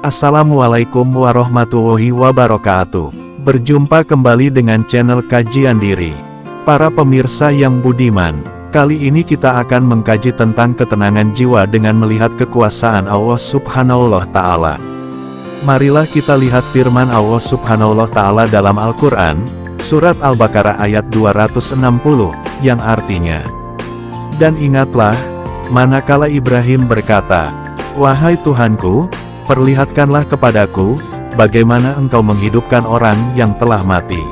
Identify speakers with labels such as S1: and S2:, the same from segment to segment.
S1: Assalamualaikum warahmatullahi wabarakatuh. Berjumpa kembali dengan channel Kajian Diri. Para pemirsa yang budiman, kali ini kita akan mengkaji tentang ketenangan jiwa dengan melihat kekuasaan Allah Subhanahu wa Ta'ala. Marilah kita lihat firman Allah Subhanahu wa Ta'ala dalam Al-Quran, Surat Al-Baqarah ayat 260, yang artinya, "Dan ingatlah, manakala Ibrahim berkata, 'Wahai Tuhanku, perlihatkanlah kepadaku, bagaimana engkau menghidupkan orang yang telah mati.'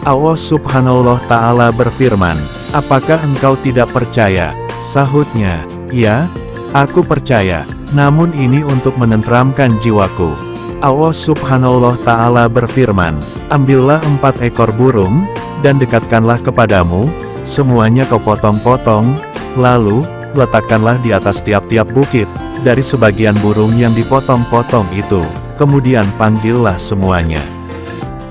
S1: Allah Subhanahu wa Ta'ala berfirman, 'Apakah engkau tidak percaya?' Sahutnya, 'Ya, aku percaya, namun ini untuk menenteramkan jiwaku.' Allah Subhanahu wa Ta'ala berfirman, 'Ambillah 4 ekor burung, dan dekatkanlah kepadamu, semuanya kau potong-potong, lalu, letakkanlah di atas tiap-tiap bukit, dari sebagian burung yang dipotong-potong itu, kemudian panggillah semuanya.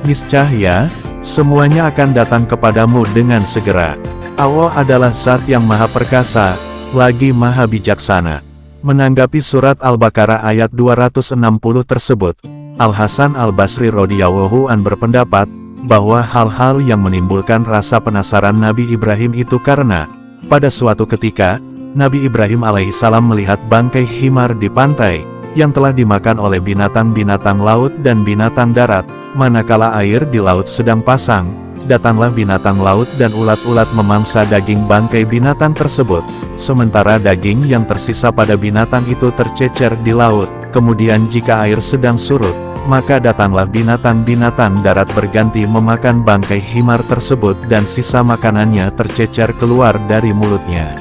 S1: Niscaya, semuanya akan datang kepadamu dengan segera. Allah adalah Zat yang Maha Perkasa, lagi Maha Bijaksana." Menanggapi surat Al-Baqarah ayat 260 tersebut, Al-Hasan Al-Basri radhiyallahu an berpendapat, bahwa hal-hal yang menimbulkan rasa penasaran Nabi Ibrahim itu karena, pada suatu ketika, Nabi Ibrahim alaihissalam melihat bangkai himar di pantai, yang telah dimakan oleh binatang-binatang laut dan binatang darat. Manakala air di laut sedang pasang, datanglah binatang laut dan ulat-ulat memangsa daging bangkai binatang tersebut, sementara daging yang tersisa pada binatang itu tercecer di laut. Kemudian jika air sedang surut, maka datanglah binatang-binatang darat berganti memakan bangkai himar tersebut dan sisa makanannya tercecer keluar dari mulutnya.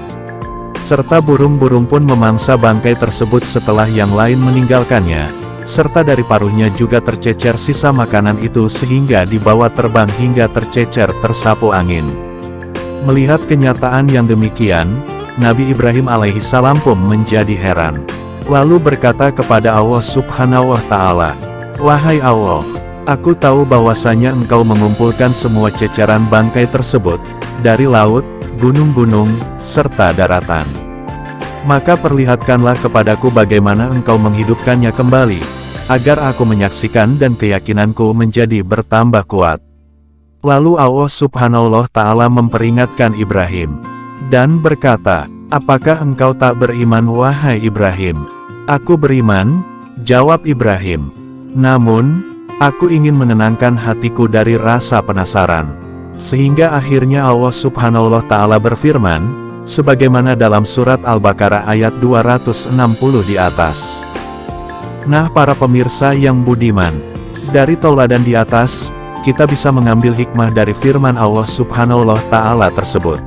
S1: Serta burung-burung pun memangsa bangkai tersebut setelah yang lain meninggalkannya, serta dari paruhnya juga tercecer sisa makanan itu sehingga dibawa terbang hingga tercecer tersapu angin. Melihat kenyataan yang demikian, Nabi Ibrahim alaihissalam pun menjadi heran. Lalu berkata kepada Allah Subhanahu wa Ta'ala, "Wahai Allah, aku tahu bahwasanya engkau mengumpulkan semua ceceran bangkai tersebut, dari laut, gunung-gunung, serta daratan. Maka perlihatkanlah kepadaku bagaimana engkau menghidupkannya kembali, agar aku menyaksikan dan keyakinanku menjadi bertambah kuat." Lalu Allah Subhanahu wa Ta'ala memperingatkan Ibrahim, dan berkata, "Apakah engkau tak beriman wahai Ibrahim?" "Aku beriman," jawab Ibrahim. "Namun, aku ingin menenangkan hatiku dari rasa penasaran." Sehingga akhirnya Allah Subhanahu wa Ta'ala berfirman, sebagaimana dalam surat Al-Baqarah ayat 260 di atas. Nah, para pemirsa yang budiman, dari tauladan di atas, kita bisa mengambil hikmah dari firman Allah Subhanahu wa Ta'ala tersebut.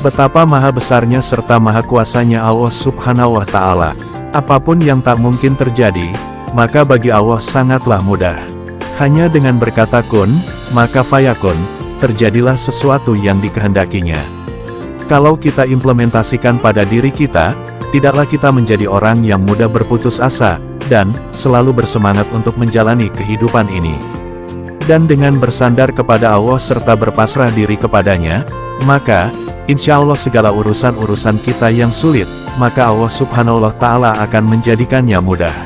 S1: Betapa maha besarnya serta maha kuasanya Allah Subhanahu wa Ta'ala. Apapun yang tak mungkin terjadi, maka bagi Allah sangatlah mudah. Hanya dengan berkata kun, maka fayakun, terjadilah sesuatu yang dikehendakinya. Kalau kita implementasikan pada diri kita, tidaklah kita menjadi orang yang mudah berputus asa, dan selalu bersemangat untuk menjalani kehidupan ini. Dan dengan bersandar kepada Allah serta berpasrah diri kepadanya, maka, insya Allah segala urusan-urusan kita yang sulit, maka Allah Subhanahu wa Ta'ala akan menjadikannya mudah.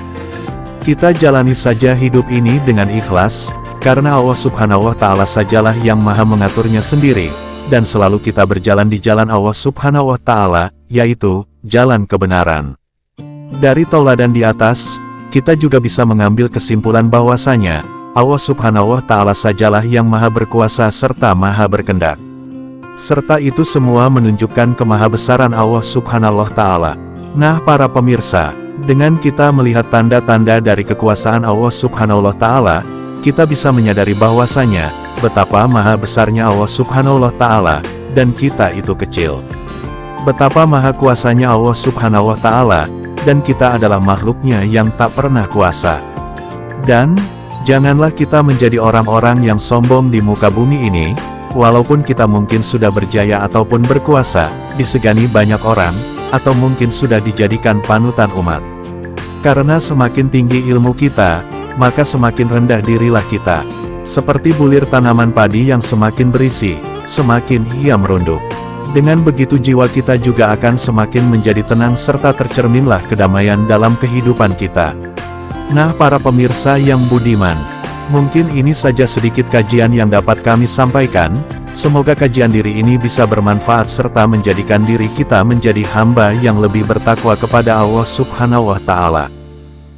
S1: Kita jalani saja hidup ini dengan ikhlas, karena Allah Subhanahu wa Ta'ala sajalah yang maha mengaturnya sendiri, dan selalu kita berjalan di jalan Allah Subhanahu wa Ta'ala, yaitu jalan kebenaran. Dari tauladan di atas, kita juga bisa mengambil kesimpulan bahwasanya Allah Subhanahu wa Ta'ala sajalah yang maha berkuasa serta maha berkehendak. Serta itu semua menunjukkan kemahabesaran Allah Subhanahu wa Ta'ala. Nah, para pemirsa, dengan kita melihat tanda-tanda dari kekuasaan Allah Subhanahu wa Ta'ala, kita bisa menyadari bahwasanya, betapa maha besarnya Allah Subhanahu wa Ta'ala, dan kita itu kecil. Betapa maha kuasanya Allah Subhanahu wa Ta'ala, dan kita adalah makhluknya yang tak pernah kuasa. Dan, janganlah kita menjadi orang-orang yang sombong di muka bumi ini, walaupun kita mungkin sudah berjaya ataupun berkuasa, disegani banyak orang, atau mungkin sudah dijadikan panutan umat. Karena semakin tinggi ilmu kita, maka semakin rendah dirilah kita. Seperti bulir tanaman padi yang semakin berisi, semakin ia merunduk. Dengan begitu jiwa kita juga akan semakin menjadi tenang serta tercerminlah kedamaian dalam kehidupan kita. Nah para pemirsa yang budiman, mungkin ini saja sedikit kajian yang dapat kami sampaikan. Semoga kajian diri ini bisa bermanfaat serta menjadikan diri kita menjadi hamba yang lebih bertakwa kepada Allah Subhanahu wa Ta'ala.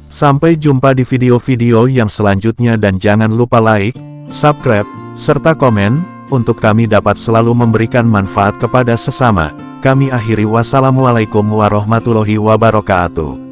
S1: Sampai jumpa di video-video yang selanjutnya dan jangan lupa like, subscribe, serta komen, untuk kami dapat selalu memberikan manfaat kepada sesama. Kami akhiri, wassalamualaikum warahmatullahi wabarakatuh.